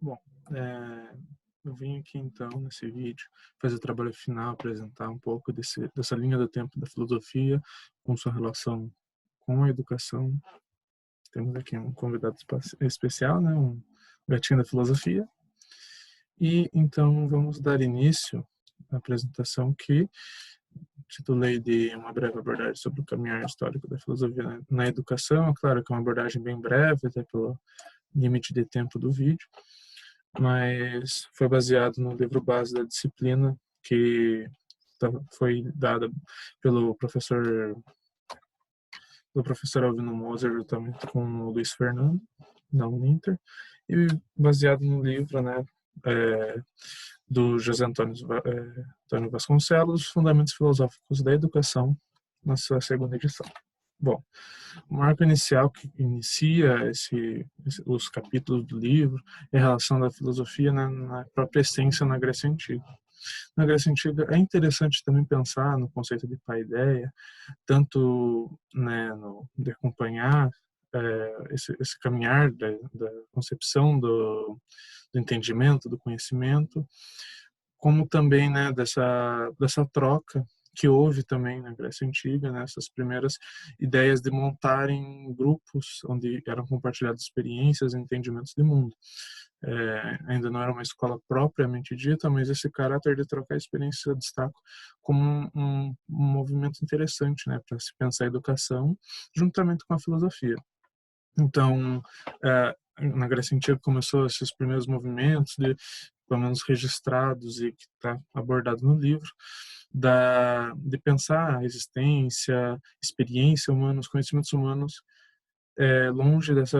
Bom, eu vim aqui então nesse vídeo fazer o trabalho final, apresentar um pouco dessa linha do tempo da filosofia com sua relação com a educação. Temos aqui um convidado especial, né, um gatinho da filosofia. E então vamos dar início à apresentação que titulei de uma breve abordagem sobre o caminhar histórico da filosofia na educação. É claro que é uma abordagem bem breve, até pelo limite de tempo do vídeo, mas foi baseado no livro base da disciplina que foi dada pelo professor Alvino Moser, juntamente com o Luiz Fernando, da Uninter, e baseado no livro, né, é, do José Antônio Vasconcelos, Os Fundamentos Filosóficos da Educação, na sua segunda edição. Bom, o marco inicial que inicia os capítulos do livro é a relação da filosofia na própria essência na Grécia Antiga. Na Grécia Antiga é interessante também pensar no conceito de paideia, tanto, né, de acompanhar esse caminhar da concepção do entendimento, do conhecimento, como também, né, dessa troca que houve também na Grécia Antiga, né, essas primeiras ideias de montarem grupos onde eram compartilhadas experiências e entendimentos de mundo. Ainda não era uma escola propriamente dita, mas esse caráter de trocar experiências eu destaco como um movimento interessante, né, para se pensar a educação juntamente com a filosofia. Então, na Grécia Antiga começou esses primeiros movimentos, pelo menos registrados e que está abordado no livro, de pensar a existência, experiência humana, os conhecimentos humanos, longe dessa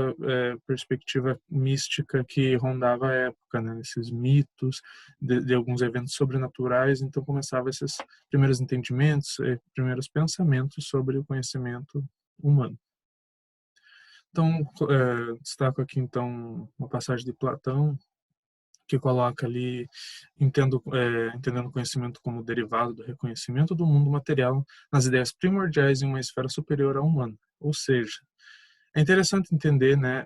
perspectiva mística que rondava a época, né? Esses mitos de alguns eventos sobrenaturais. Então começava esses primeiros entendimentos, primeiros pensamentos sobre o conhecimento humano. Então, destaco aqui então uma passagem de Platão que coloca ali, entendendo o conhecimento como derivado do reconhecimento do mundo material nas ideias primordiais em uma esfera superior à humana. Ou seja, é interessante entender, né,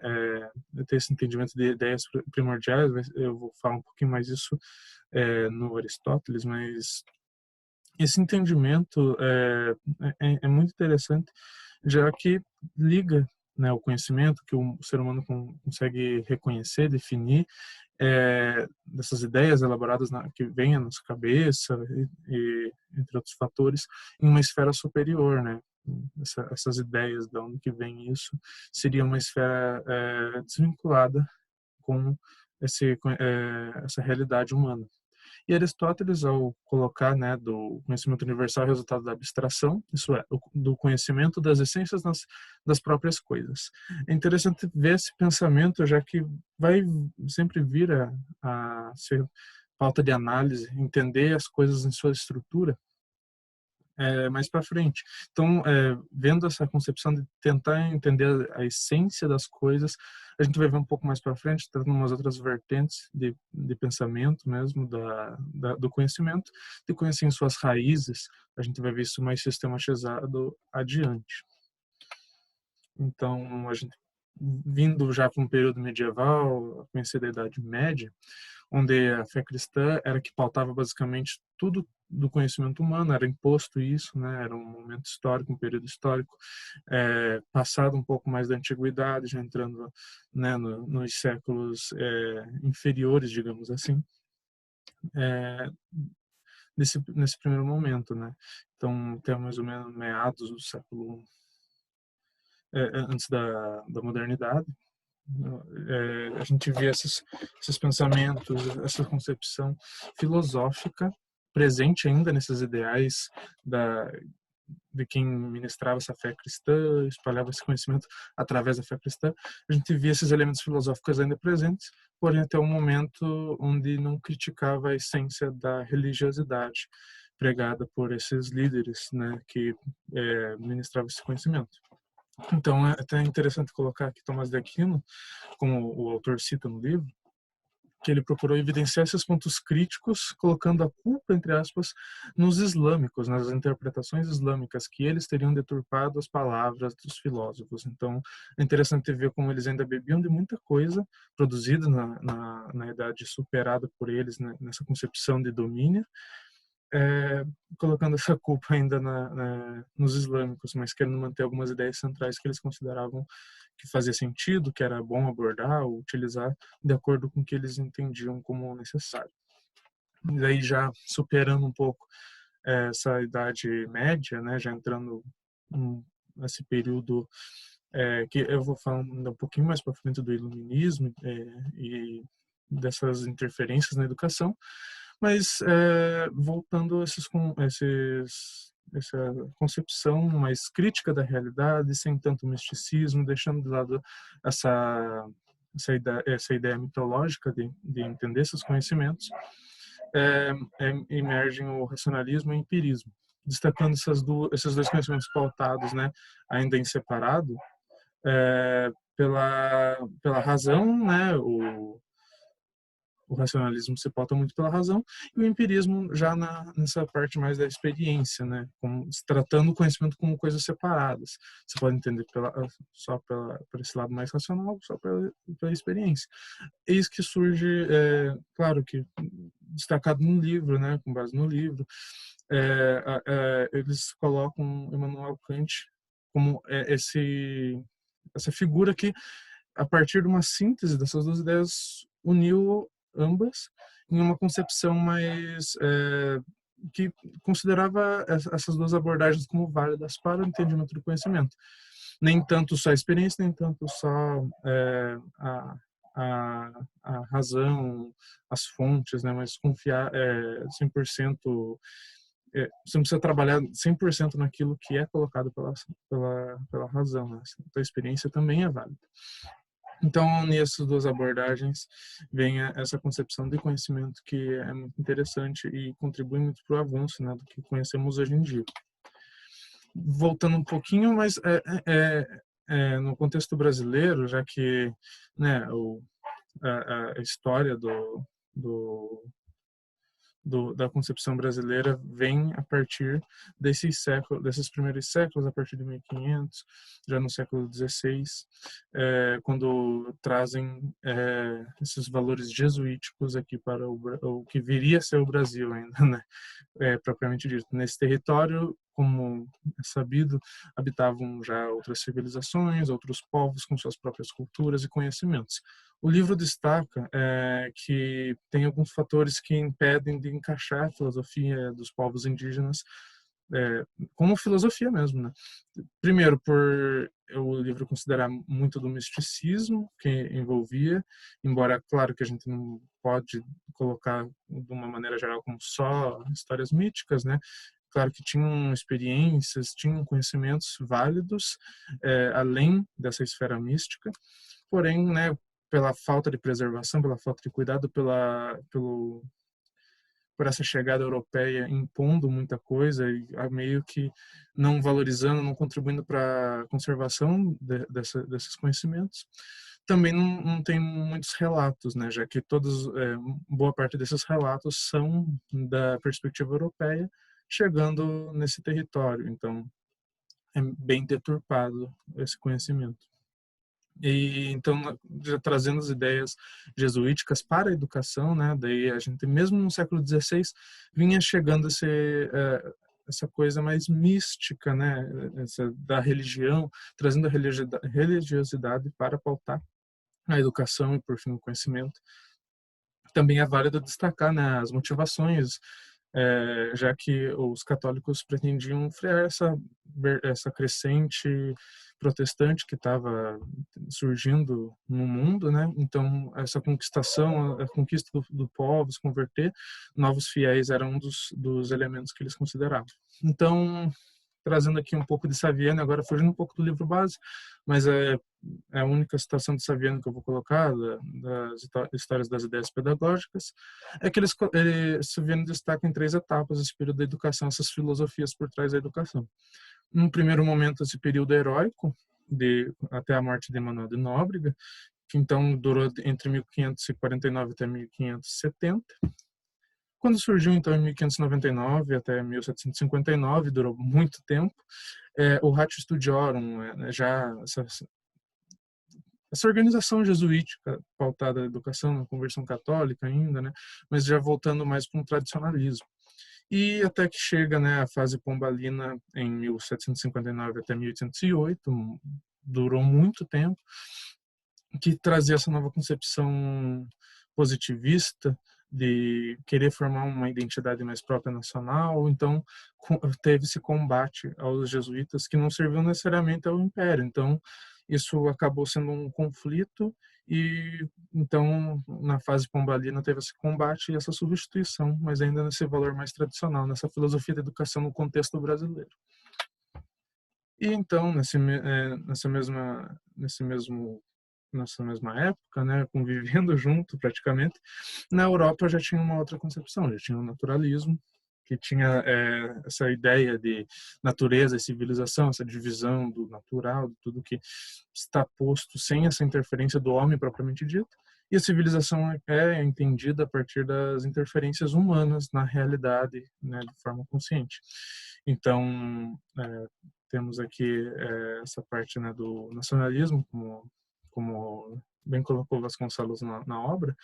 ter esse entendimento de ideias primordiais. Eu vou falar um pouquinho mais disso no Aristóteles, mas esse entendimento é muito interessante, já que liga, né, o conhecimento que o ser humano consegue reconhecer, definir, dessas ideias elaboradas que vêm à nossa cabeça e entre outros fatores, em uma esfera superior, né? Essas ideias, de onde que vem isso, seria uma esfera desvinculada com essa realidade humana. E Aristóteles, ao colocar, né, do conhecimento universal resultado da abstração, isso é, do conhecimento das essências das próprias coisas. É interessante ver esse pensamento, já que vai sempre vir a ser falta de análise, entender as coisas em sua estrutura, mais para frente. Então, vendo essa concepção de tentar entender a essência das coisas, a gente vai ver um pouco mais para frente, trazendo umas outras vertentes de pensamento mesmo, do conhecimento, de conhecer em suas raízes. A gente vai ver isso mais sistematizado adiante. Então, a gente vindo já para um período medieval, conhecido da Idade Média, onde a fé cristã era que pautava basicamente tudo do conhecimento humano, era imposto isso, né? Era um momento histórico, um período histórico, passado um pouco mais da antiguidade, já entrando, né, nos séculos inferiores, digamos assim, é, nesse primeiro momento, né? Então, até mais ou menos meados do século antes da modernidade, a gente vê esses pensamentos, essa concepção filosófica presente ainda nesses ideais de quem ministrava essa fé cristã, espalhava esse conhecimento através da fé cristã. A gente via esses elementos filosóficos ainda presentes, porém até um momento onde não criticava a essência da religiosidade pregada por esses líderes, né, que ministravam esse conhecimento. Então, é até interessante colocar aqui Tomás de Aquino, como o autor cita no livro, que ele procurou evidenciar esses pontos críticos, colocando a culpa, entre aspas, nos islâmicos, nas interpretações islâmicas, que eles teriam deturpado as palavras dos filósofos. Então, é interessante ver como eles ainda bebiam de muita coisa produzida na idade superada por eles, né, nessa concepção de domínio, colocando essa culpa ainda nos islâmicos, mas querendo manter algumas ideias centrais que eles consideravam que fazia sentido, que era bom abordar ou utilizar de acordo com o que eles entendiam como necessário. E daí já superando um pouco essa idade média, né, já entrando nesse período que eu vou falar um pouquinho mais para frente do iluminismo e dessas interferências na educação, mas voltando a essa concepção mais crítica da realidade, sem tanto misticismo, deixando de lado essa ideia mitológica de entender esses conhecimentos, emergem o racionalismo e o empirismo, destacando esses dois conhecimentos pautados, né, ainda em separado, pela razão, né, o racionalismo se pauta muito pela razão, e o empirismo já nessa parte mais da experiência, né? Tratando o conhecimento como coisas separadas. Você pode entender só por esse lado mais racional, só pela experiência. Eis que surge, claro que destacado no livro, né? Com base no livro, eles colocam Immanuel Kant como essa figura que, a partir de uma síntese dessas duas ideias, uniu ambas em uma concepção mais que considerava essas duas abordagens como válidas para o entendimento do conhecimento. Nem tanto só a experiência, nem tanto só a razão, as fontes, né? Mas confiar 100%. Você não precisa trabalhar 100% naquilo que é colocado pela razão, né? Então, a experiência também é válida. Então, nessas duas abordagens, vem essa concepção de conhecimento que é muito interessante e contribui muito para o avanço, né, do que conhecemos hoje em dia. Voltando um pouquinho, mas no contexto brasileiro, já que, né, a história da concepção brasileira vem a partir desses primeiros séculos, a partir de 1500, já no século XVI, quando trazem esses valores jesuíticos aqui para o que viria a ser o Brasil ainda, né? Propriamente dito. Nesse território, como é sabido, habitavam já outras civilizações, outros povos com suas próprias culturas e conhecimentos. O livro destaca que tem alguns fatores que impedem de encaixar a filosofia dos povos indígenas como filosofia mesmo, né? Primeiro, por o livro considerar muito do misticismo que envolvia, embora, claro, que a gente não pode colocar de uma maneira geral como só histórias míticas, né? Claro que tinham experiências, tinham conhecimentos válidos, além dessa esfera mística, porém, né, pela falta de preservação, pela falta de cuidado, por essa chegada europeia impondo muita coisa e meio que não valorizando, não contribuindo para a conservação desses conhecimentos. Também não tem muitos relatos, né, já que boa parte desses relatos são da perspectiva europeia, chegando nesse território. Então, é bem deturpado esse conhecimento. E então, já trazendo as ideias jesuíticas para a educação, né? Daí a gente, mesmo no século XVI, vinha chegando essa coisa mais mística, né? Da religião, trazendo a religiosidade para pautar a educação e, por fim, o conhecimento. Também é válido destacar, né, as motivações, já que os católicos pretendiam frear essa crescente protestante que estava surgindo no mundo, né? Então, essa conquistação, a conquista do povo, se converter, novos fiéis eram um dos elementos que eles consideravam. Então, trazendo aqui um pouco de Saviano, agora fugindo um pouco do livro base, mas é a única citação de Saviano que eu vou colocar, das histórias das ideias pedagógicas, é que Saviano destaca em 3 etapas esse período da educação, essas filosofias por trás da educação. Num primeiro momento, esse período heróico, até a morte de Manuel de Nóbrega, que então durou entre 1549 até 1570. Quando surgiu, então, em 1599 até 1759, durou muito tempo, o Ratio Studiorum, já essa organização jesuítica pautada na educação, na conversão católica ainda, né, mas já voltando mais para um tradicionalismo. E até que chega, né, a fase pombalina em 1759 até 1808, durou muito tempo, que trazia essa nova concepção positivista de querer formar uma identidade mais própria nacional. Então teve esse combate aos jesuítas que não serviu necessariamente ao império. Então isso acabou sendo um conflito, e então na fase pombalina teve esse combate e essa substituição, mas ainda nesse valor mais tradicional, nessa filosofia da educação no contexto brasileiro. E então nessa mesma época, né, convivendo junto praticamente, na Europa já tinha uma outra concepção, já tinha o naturalismo, que tinha essa ideia de natureza e civilização, essa divisão do natural, de tudo que está posto sem essa interferência do homem propriamente dito, e a civilização é entendida a partir das interferências humanas na realidade, né, de forma consciente. Então, temos aqui essa parte, né, do nacionalismo, como bem colocou Vasconcelos na obra.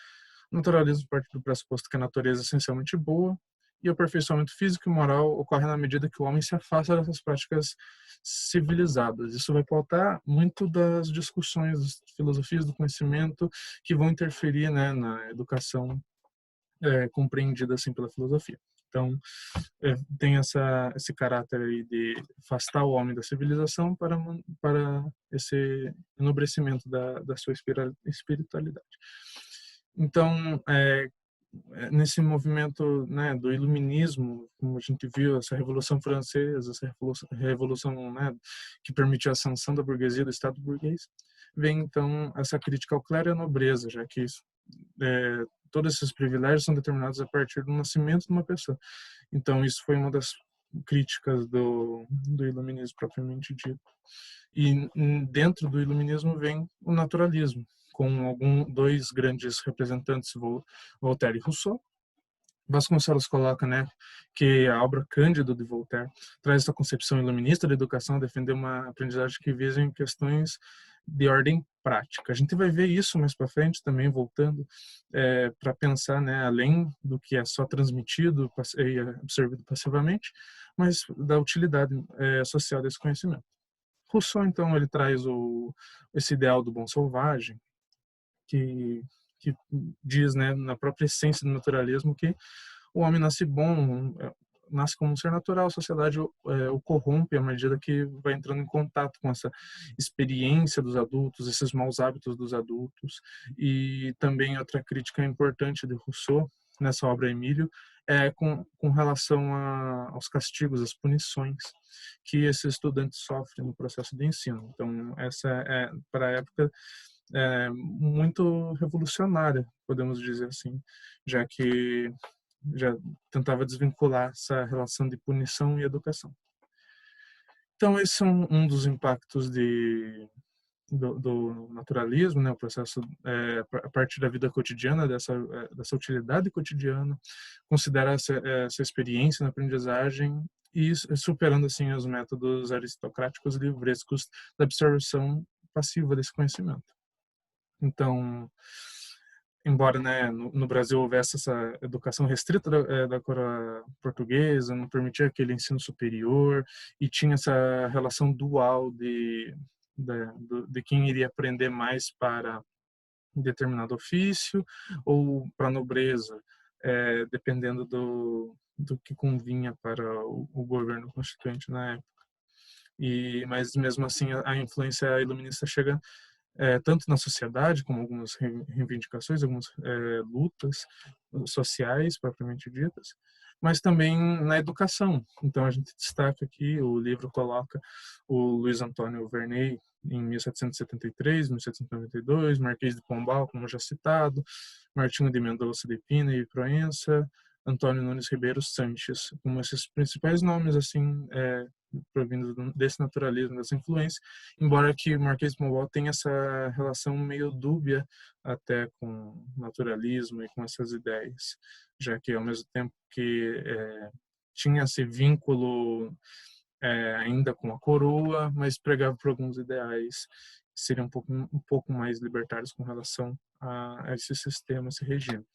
O naturalismo parte do pressuposto que a natureza é essencialmente boa, e o aperfeiçoamento físico e moral ocorre na medida que o homem se afasta dessas práticas civilizadas. Isso vai pautar muito das discussões, das filosofias do conhecimento que vão interferir, né, na educação compreendida assim pela filosofia. Então, tem esse caráter aí de afastar o homem da civilização para esse enobrecimento da sua espiritualidade. Então, nesse movimento, né, do iluminismo, como a gente viu, essa Revolução Francesa, essa revolução, né, que permitiu a ascensão da burguesia, do Estado burguês, vem então essa crítica ao clero e à nobreza, já que todos esses privilégios são determinados a partir do nascimento de uma pessoa. Então isso foi uma das críticas do iluminismo propriamente dito. E dentro do iluminismo vem o naturalismo, com dois grandes representantes, Voltaire e Rousseau. Vasconcelos coloca, né, que a obra Cândido de Voltaire traz essa concepção iluminista da educação, defender uma aprendizagem que visa em questões de ordem prática. A gente vai ver isso mais para frente também, voltando para pensar, né, além do que é só transmitido e absorvido passivamente, mas da utilidade social desse conhecimento. Rousseau, então, ele traz esse ideal do bom selvagem, que diz, né, na própria essência do naturalismo, que o homem nasce bom, nasce como um ser natural, a sociedade o corrompe à medida que vai entrando em contato com essa experiência dos adultos, esses maus hábitos dos adultos. E também outra crítica importante de Rousseau nessa obra Emílio é com relação aos castigos, às punições que esses estudantes sofrem no processo de ensino. Então essa para a época muito revolucionária, podemos dizer assim, já que já tentava desvincular essa relação de punição e educação. Então, esse é um dos impactos do naturalismo, né, o processo a partir da vida cotidiana, dessa utilidade cotidiana, considerar essa experiência na aprendizagem e superando assim os métodos aristocráticos e livrescos da absorção passiva desse conhecimento. Então, embora, né, no Brasil houvesse essa educação restrita da coroa portuguesa, não permitia aquele ensino superior e tinha essa relação dual de quem iria aprender mais para um determinado ofício ou para a nobreza, dependendo do que convinha para o governo constituinte na época. Mas mesmo assim a influência iluminista chega tanto na sociedade, como algumas reivindicações, algumas lutas sociais propriamente ditas, mas também na educação. Então a gente destaca aqui, o livro coloca o Luiz Antônio Verney em 1773, 1792, Marquês de Pombal, como já citado, Martinho de Mendonça de Pina e Proença, Antônio Nunes Ribeiro Sanches, como esses principais nomes assim provindo desse naturalismo, dessa influência, embora que Marquês de Pombal tenha essa relação meio dúbia até com naturalismo e com essas ideias, já que ao mesmo tempo que tinha esse vínculo ainda com a coroa, mas pregava por alguns ideais que seriam um pouco mais libertários com relação a esse sistema, esse regime.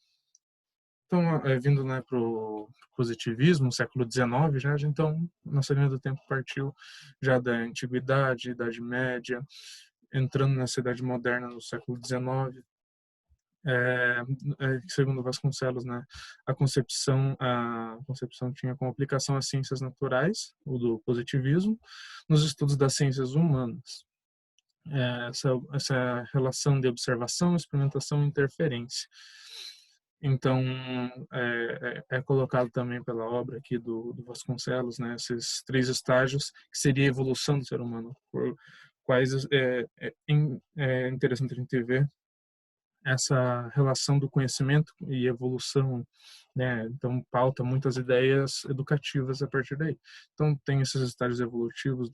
Então, vindo, né, para o positivismo, século XIX, já, então, nossa linha do tempo partiu já da Antiguidade, Idade Média, entrando na Idade Moderna no século XIX, segundo Vasconcelos, né, a concepção tinha como aplicação as ciências naturais, o do positivismo, nos estudos das ciências humanas. Essa relação de observação, experimentação e interferência. Então, colocado também pela obra aqui do Vasconcelos, né, esses 3 estágios, que seria a evolução do ser humano, por quais é interessante a gente ver essa relação do conhecimento e evolução, né? Então, pauta muitas ideias educativas a partir daí. Então, tem esses estágios evolutivos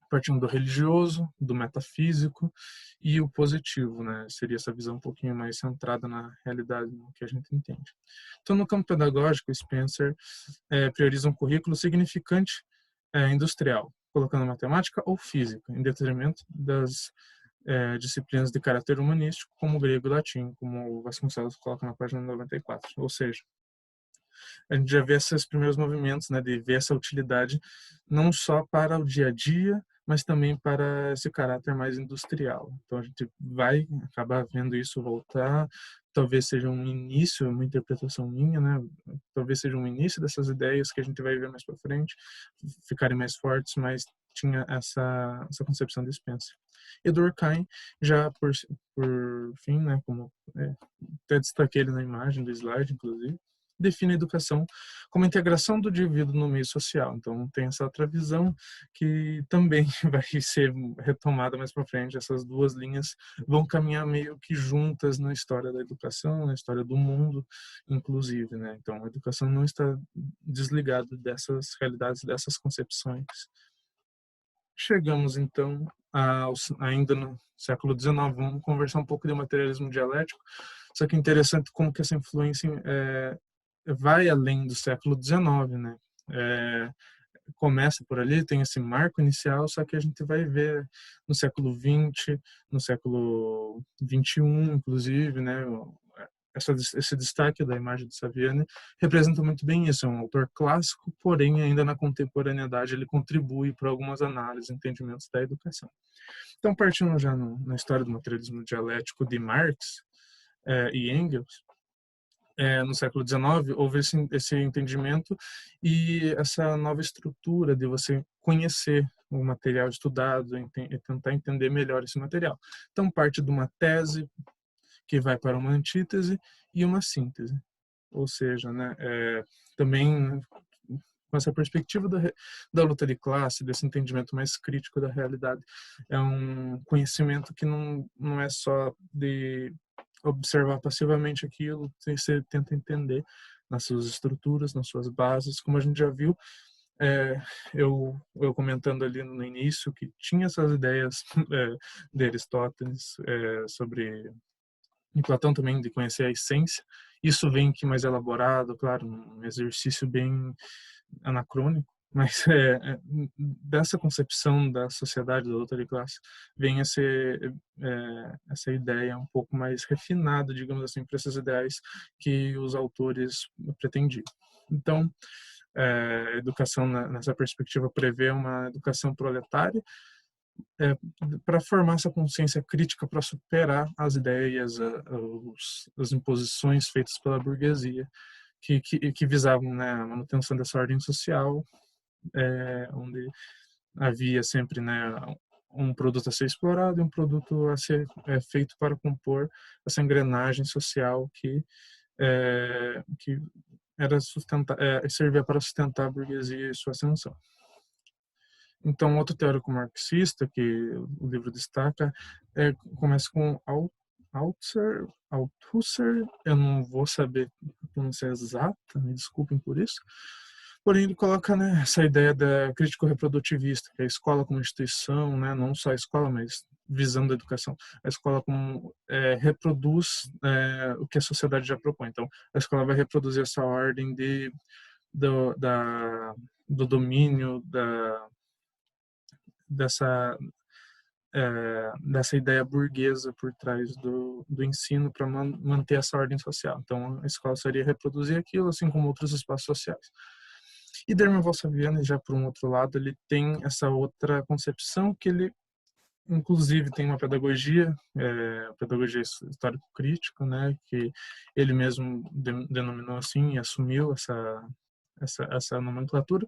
partindo do religioso, do metafísico e o positivo, né? Seria essa visão um pouquinho mais centrada na realidade, no que a gente entende. Então, no campo pedagógico, Spencer prioriza um currículo significante industrial, colocando matemática ou física, em detrimento das disciplinas de caráter humanístico, como o grego e o latim, como o Vasconcelos coloca na página 94. Ou seja, a gente já vê esses primeiros movimentos, né, de ver essa utilidade não só para o dia a dia, mas também para esse caráter mais industrial. Então a gente vai acabar vendo isso voltar, talvez seja um início, uma interpretação minha, né? Talvez seja um início dessas ideias que a gente vai ver mais para frente, ficarem mais fortes, mas tinha essa concepção de Spencer. E Durkheim, já por fim, né, como até destaquei ele na imagem do slide, inclusive, define a educação como a integração do indivíduo no meio social. Então, tem essa outra visão que também vai ser retomada mais para frente. Essas duas linhas vão caminhar meio que juntas na história da educação, na história do mundo, inclusive, né? Então, a educação não está desligada dessas realidades, dessas concepções. Chegamos, então, ainda no século XIX, vamos conversar um pouco de materialismo dialético, só que é interessante como que essa influência vai além do século XIX, né? Começa por ali, tem esse marco inicial, só que a gente vai ver no século XX, no século XXI, inclusive, né? Esse destaque da imagem de Saviani representa muito bem isso. É um autor clássico, porém, ainda na contemporaneidade, ele contribui para algumas análises, entendimentos da educação. Então, partindo já na história do materialismo dialético de Marx e Engels, no século XIX, houve esse entendimento e essa nova estrutura de você conhecer o material estudado e tentar entender melhor esse material. Então, parte de uma tese que vai para uma antítese e uma síntese. Ou seja, né, também com essa perspectiva da luta de classe, desse entendimento mais crítico da realidade. É um conhecimento que não é só de observar passivamente aquilo, você tenta entender nas suas estruturas, nas suas bases, como a gente já viu, eu comentando ali no início que tinha essas ideias de Aristóteles sobre e Platão também, de conhecer a essência. Isso vem aqui mais elaborado, claro, um exercício bem anacrônico, mas dessa concepção da sociedade, da luta de classe, vem essa ideia um pouco mais refinada, digamos assim, para esses ideais que os autores pretendiam. Então, a educação nessa perspectiva prevê uma educação proletária, para formar essa consciência crítica para superar as ideias, as imposições feitas pela burguesia, que visavam, né, a manutenção dessa ordem social, onde havia sempre, né, um produto a ser explorado e um produto a ser feito para compor essa engrenagem social que era servia para sustentar a burguesia e sua ascensão. Então, outro teórico marxista que o livro destaca começa com Althusser, eu não vou saber pronúncia exata, me desculpem por isso. Porém, ele coloca, né, essa ideia da crítico-reprodutivista, que é a escola como instituição, né, não só a escola, mas visando a educação, a escola como reproduz o que a sociedade já propõe. Então, a escola vai reproduzir essa ordem do, da, do domínio, dessa, dessa ideia burguesa por trás do ensino para manter essa ordem social. Então, a escola seria reproduzir aquilo, assim como outros espaços sociais. E Dermo Valsaviani, já por um outro lado, ele tem essa outra concepção que ele, inclusive, tem uma pedagogia, pedagogia histórico-crítica, né, que ele mesmo denominou assim e assumiu essa nomenclatura.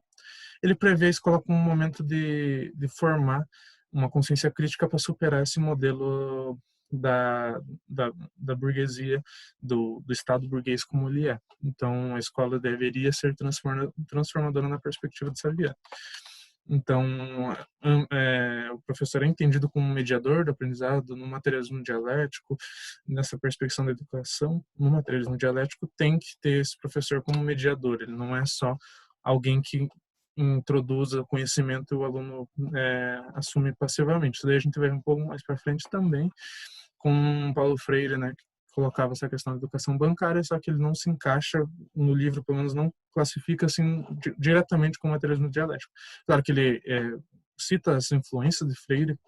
Ele prevê a escola como um momento de formar uma consciência crítica para superar esse modelo da, da burguesia, do Estado burguês como ele é. Então, a escola deveria ser transformadora na perspectiva de Saviano. Então, o professor é entendido como mediador do aprendizado no materialismo dialético, nessa perspectiva da educação, no materialismo dialético, tem que ter esse professor como mediador, ele não é só alguém que introduza conhecimento e o aluno assume passivamente. Isso daí a gente vai um pouco mais para frente também com Paulo Freire, né, que colocava essa questão da educação bancária, só que ele não se encaixa no livro, pelo menos não classifica assim diretamente com o materialismo dialético. Claro que ele cita as influências de Freire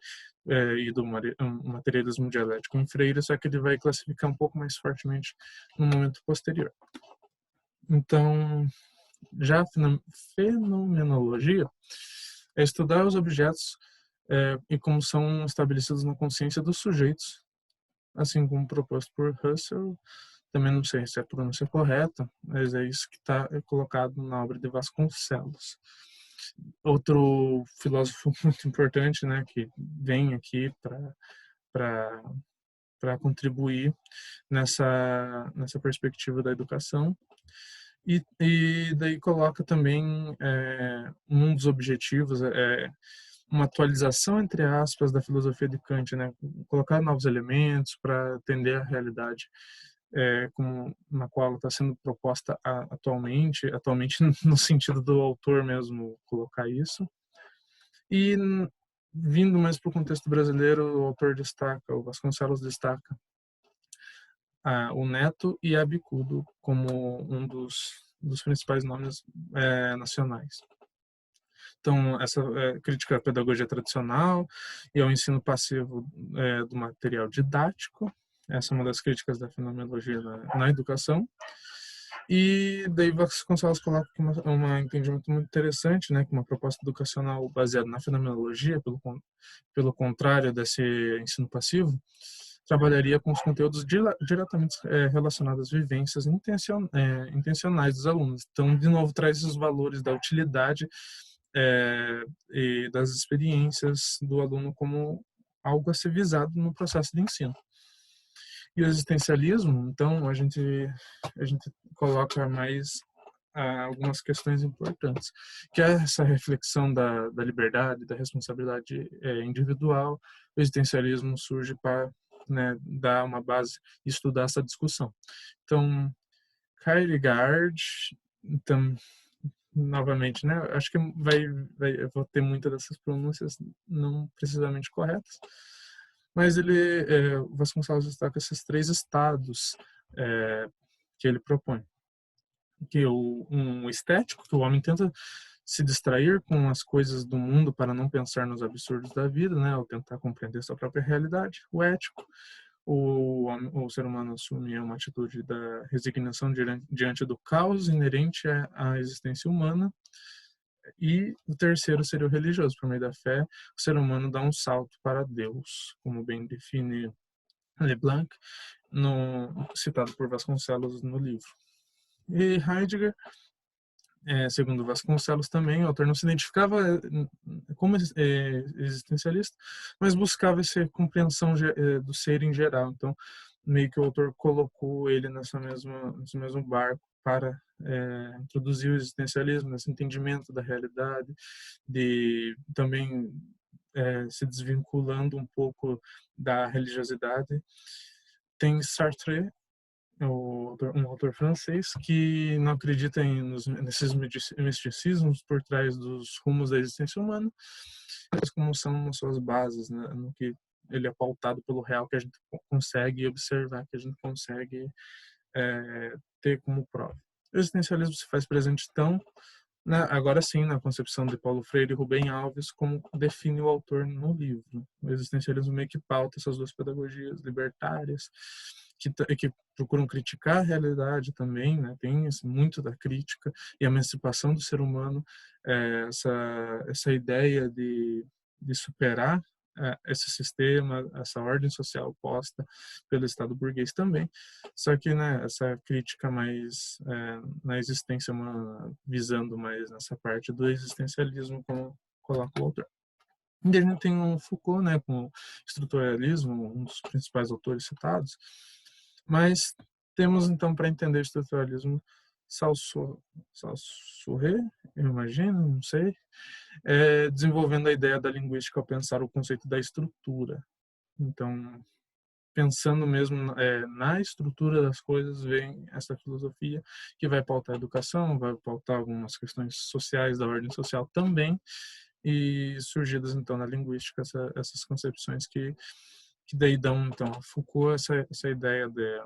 e do materialismo dialético em Freire, só que ele vai classificar um pouco mais fortemente no momento posterior. Então, já a fenomenologia é estudar os objetos e como são estabelecidos na consciência dos sujeitos, assim como proposto por Russell. Também não sei se a pronúncia correta, mas é isso que está colocado na obra de Vasconcelos. Outro filósofo muito importante, né, que vem aqui para contribuir nessa perspectiva da educação. E daí coloca também um dos objetivos uma atualização, entre aspas, da filosofia de Kant, né? Colocar novos elementos para atender a realidade na qual ela está sendo proposta atualmente no sentido do autor mesmo colocar isso. E vindo mais para o contexto brasileiro, o autor destaca, o Vasconcelos destaca o Neto e a Bicudo como um dos principais nomes nacionais. Então, essa crítica à pedagogia tradicional e ao ensino passivo do material didático, essa é uma das críticas da fenomenologia na educação. E daí Vasconcelos coloca um entendimento muito interessante, né, que uma proposta educacional baseada na fenomenologia, pelo contrário desse ensino passivo, trabalharia com os conteúdos diretamente relacionados às vivências intencionais dos alunos. Então, de novo, traz os valores da utilidade e das experiências do aluno como algo a ser visado no processo de ensino. E o existencialismo, então, a gente coloca mais algumas questões importantes, que é essa reflexão da liberdade, da responsabilidade individual. O existencialismo surge para, né, dar uma base e estudar essa discussão. Então, Kierkegaard, então, novamente, né, acho que eu vou ter muitas dessas pronúncias não precisamente corretas, mas o Vasconcelos destaca esses três estados que ele propõe. Que um estético, que o homem tenta se distrair com as coisas do mundo para não pensar nos absurdos da vida, né, ou tentar compreender sua própria realidade. O ético, o ser humano assume uma atitude da resignação diante do caos inerente à existência humana. E o terceiro seria o religioso. Por meio da fé, o ser humano dá um salto para Deus, como bem define Leblanc, citado por Vasconcelos no livro. E Heidegger, segundo Vasconcelos também, o autor não se identificava como existencialista, mas buscava essa compreensão do ser em geral. Então, meio que o autor colocou ele nesse mesmo barco para introduzir o existencialismo, nesse entendimento da realidade, de também se desvinculando um pouco da religiosidade. Tem Sartre, um autor francês que não acredita nesses misticismos por trás dos rumos da existência humana, mas como são as suas bases, né, no que ele é pautado pelo real que a gente consegue observar, que a gente consegue ter como prova. O existencialismo se faz presente, então, agora sim, na concepção de Paulo Freire e Rubem Alves, como define o autor no livro. O existencialismo meio que pauta essas duas pedagogias libertárias, que procuram criticar a realidade também, né? Tem muito da crítica e a emancipação do ser humano, essa ideia de superar esse sistema, essa ordem social posta pelo Estado burguês também. Só que, né, essa crítica mais na existência humana, visando mais nessa parte do existencialismo, como coloca o autor. E a gente tem o Foucault, né, com o estruturalismo, um dos principais autores citados, mas temos, então, para entender o estruturalismo, Saussure, eu imagino, não sei, desenvolvendo a ideia da linguística ao pensar o conceito da estrutura. Então, pensando mesmo na estrutura das coisas, vem essa filosofia que vai pautar a educação, vai pautar algumas questões sociais da ordem social também, e surgidas então na linguística essas concepções que daí dão então a Foucault essa ideia de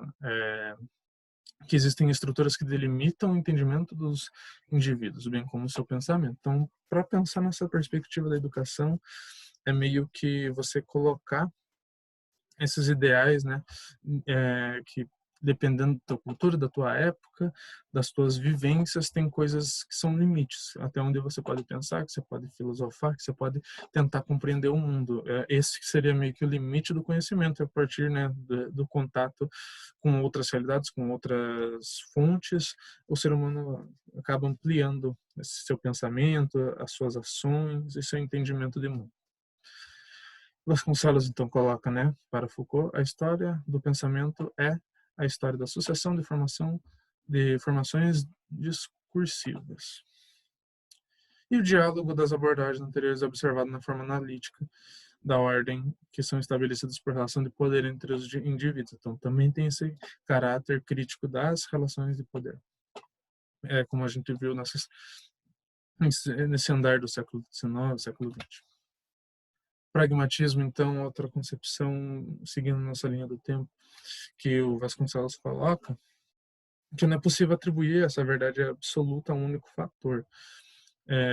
que existem estruturas que delimitam o entendimento dos indivíduos, bem como o seu pensamento. Então, para pensar nessa perspectiva da educação, é meio que você colocar esses ideais, né, que dependendo da tua cultura, da tua época, das tuas vivências, tem coisas que são limites, até onde você pode pensar, que você pode filosofar, que você pode tentar compreender o mundo. Esse seria meio que o limite do conhecimento, a partir, né, do contato com outras realidades, com outras fontes, o ser humano acaba ampliando esse seu pensamento, as suas ações e seu entendimento de mundo. Vasconcelos então coloca, né, para Foucault, a história do pensamento é a história da sucessão de formações discursivas. E o diálogo das abordagens anteriores é observado na forma analítica da ordem que são estabelecidas por relação de poder entre os indivíduos. Então, também tem esse caráter crítico das relações de poder. Como a gente viu nesse andar do século XIX, século XX. Pragmatismo, então, outra concepção, seguindo nossa linha do tempo, que o Vasconcelos coloca, que não é possível atribuir essa verdade absoluta a um único fator,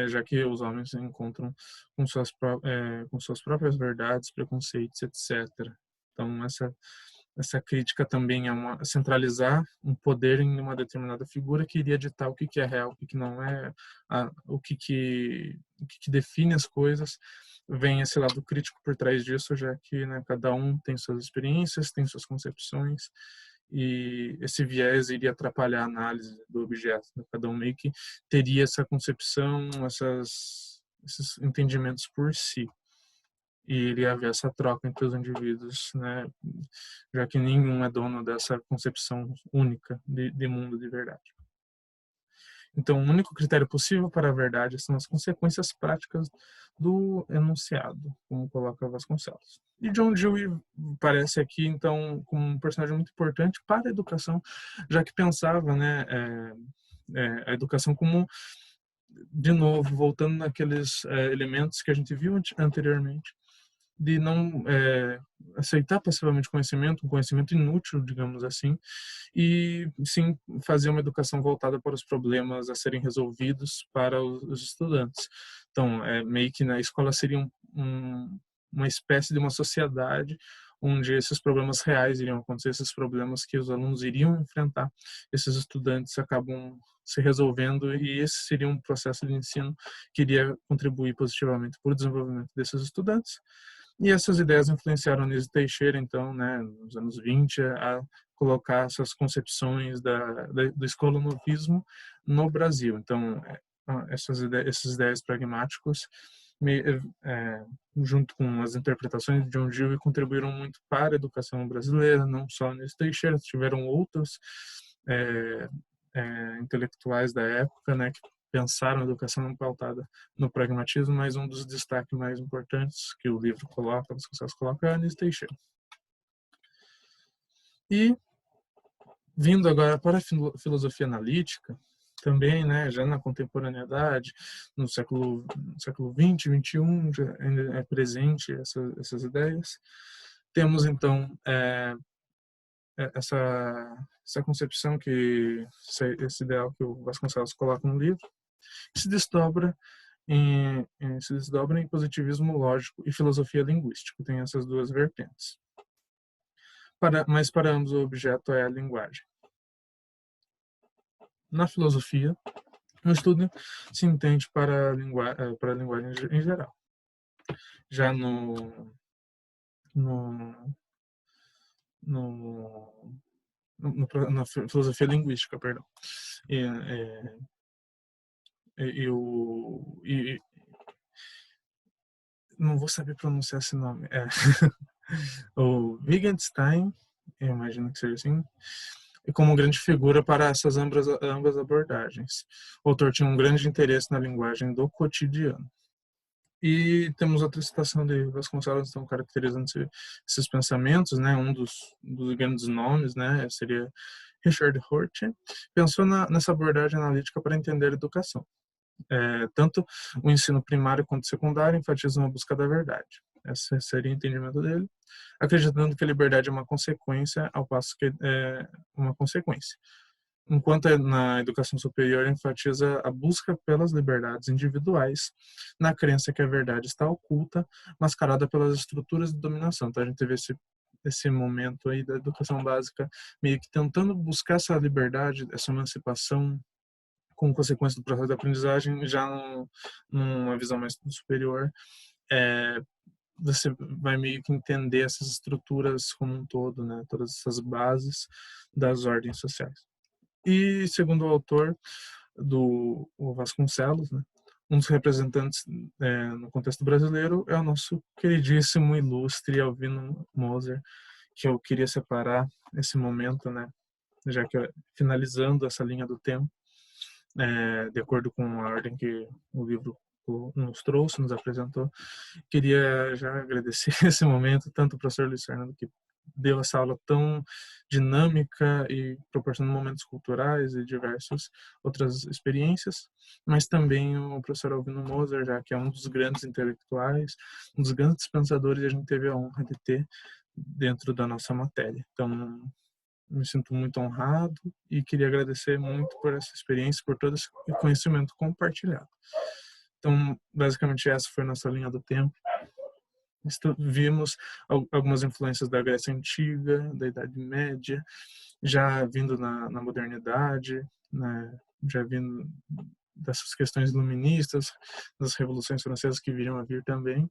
já que os homens se encontram com suas próprias verdades, preconceitos, etc. Então, essa crítica também é centralizar um poder em uma determinada figura que iria ditar o que é real, o que não é, o que define as coisas. Vem esse lado crítico por trás disso, já que, né, cada um tem suas experiências, tem suas concepções, e esse viés iria atrapalhar a análise do objeto. Né? Cada um meio que teria essa concepção, esses entendimentos por si. E iria haver essa troca entre os indivíduos, né? Já que nenhum é dono dessa concepção única de mundo de verdade. Então, o único critério possível para a verdade são as consequências práticas do enunciado, como coloca Vasconcelos. E John Dewey parece aqui, então, como um personagem muito importante para a educação, já que pensava, né, a educação como, de novo, voltando naqueles elementos que a gente viu anteriormente, de não aceitar passivamente conhecimento, um conhecimento inútil, digamos assim, e sim fazer uma educação voltada para os problemas a serem resolvidos para os estudantes. Então, meio que na escola seria uma espécie de uma sociedade onde esses problemas reais iriam acontecer, esses problemas que os alunos iriam enfrentar, esses estudantes acabam se resolvendo, e esse seria um processo de ensino que iria contribuir positivamente para o desenvolvimento desses estudantes. E essas ideias influenciaram Anísio Teixeira, então, né, nos anos 20, a colocar essas concepções do escolonovismo no Brasil. Então, esses ideias pragmáticos, junto com as interpretações de John Dewey, contribuíram muito para a educação brasileira, não só Anísio Teixeira, tiveram outros intelectuais da época, né, que pensaram a educação pautada no pragmatismo, mas um dos destaques mais importantes que o livro coloca, Vasconcelos coloca, é Anísio Teixeira. E Vindo agora para a filosofia analítica, também, né, já na contemporaneidade, no século XX, XXI, já ainda é presente essas ideias. Temos, então, essa concepção, esse ideal que o Vasconcelos coloca no livro, que se desdobra em positivismo lógico e filosofia linguística. Tem essas duas vertentes. Mas para ambos o objeto é a linguagem. Na filosofia, o estudo se entende para a linguagem em geral. Já no, no, na filosofia linguística, perdão. E, não vou saber pronunciar esse nome. O Wittgenstein, eu imagino que seja assim, como grande figura para essas ambas abordagens. O autor tinha um grande interesse na linguagem do cotidiano. E temos outra citação de Vasconcelos, então, caracterizando esses pensamentos, né? Um dos grandes nomes, né, seria Richard Rorty, pensou nessa abordagem analítica para entender a educação. Tanto o ensino primário quanto secundário enfatizam a busca da verdade. Esse seria o entendimento dele, acreditando que a liberdade é uma consequência, ao passo que é uma consequência. Enquanto na educação superior enfatiza a busca pelas liberdades individuais, na crença que a verdade está oculta, mascarada pelas estruturas de dominação. Então a gente teve esse momento aí da educação básica meio que tentando buscar essa liberdade, essa emancipação, com consequência do processo de aprendizagem, já numa visão mais superior, você vai meio que entender essas estruturas como um todo, né? Todas essas bases das ordens sociais. E, segundo o autor, o Vasconcelos, né, um dos representantes no contexto brasileiro é o nosso queridíssimo, ilustre Albino Moser, que eu queria separar esse momento, né, já que finalizando essa linha do tempo, de acordo com a ordem que o livro nos trouxe, nos apresentou. Queria já agradecer esse momento, tanto ao professor Luiz Fernando, que deu essa aula tão dinâmica e proporcionando momentos culturais e diversas outras experiências, mas também o professor Albino Moser, já que é um dos grandes intelectuais, um dos grandes pensadores, e a gente teve a honra de ter dentro da nossa matéria. Então, me sinto muito honrado e queria agradecer muito por essa experiência, por todo esse conhecimento compartilhado. Então, basicamente, essa foi a nossa linha do tempo. Vimos algumas influências da Grécia Antiga, da Idade Média, já vindo na modernidade, né, já vindo dessas questões iluministas, das revoluções francesas que viriam a vir também,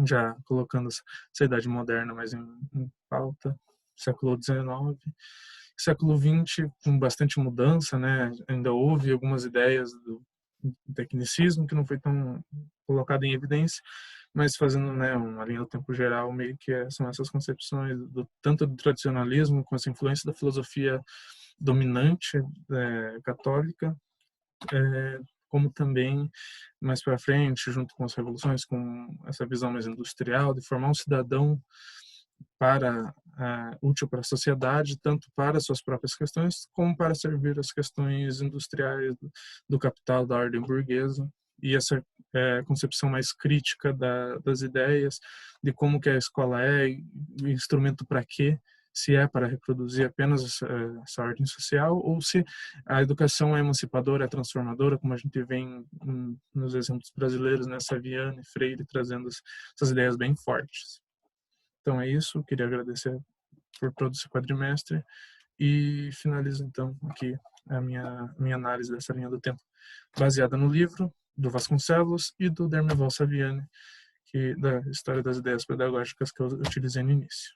já colocando essa Idade Moderna mais em pauta, século XIX. Século XX, com bastante mudança, né, ainda houve algumas ideias do tecnicismo que não foi tão colocado em evidência, mas fazendo, né, uma linha do tempo geral, meio que são essas concepções tanto do tradicionalismo com essa influência da filosofia dominante católica, como também mais para frente, junto com as revoluções, com essa visão mais industrial de formar um cidadão útil para a sociedade, tanto para suas próprias questões, como para servir as questões industriais do capital, da ordem burguesa, e essa concepção mais crítica das ideias, de como que a escola é, instrumento para quê, se é para reproduzir apenas essa ordem social, ou se a educação é emancipadora, é transformadora, como a gente vê nos exemplos brasileiros, né, Saviano e Freire, trazendo essas ideias bem fortes. Então é isso, queria agradecer por todo esse quadrimestre e finalizo então aqui a minha análise dessa linha do tempo, baseada no livro do Vasconcelos e do Dermeval Saviani, da História das Ideias Pedagógicas que eu utilizei no início.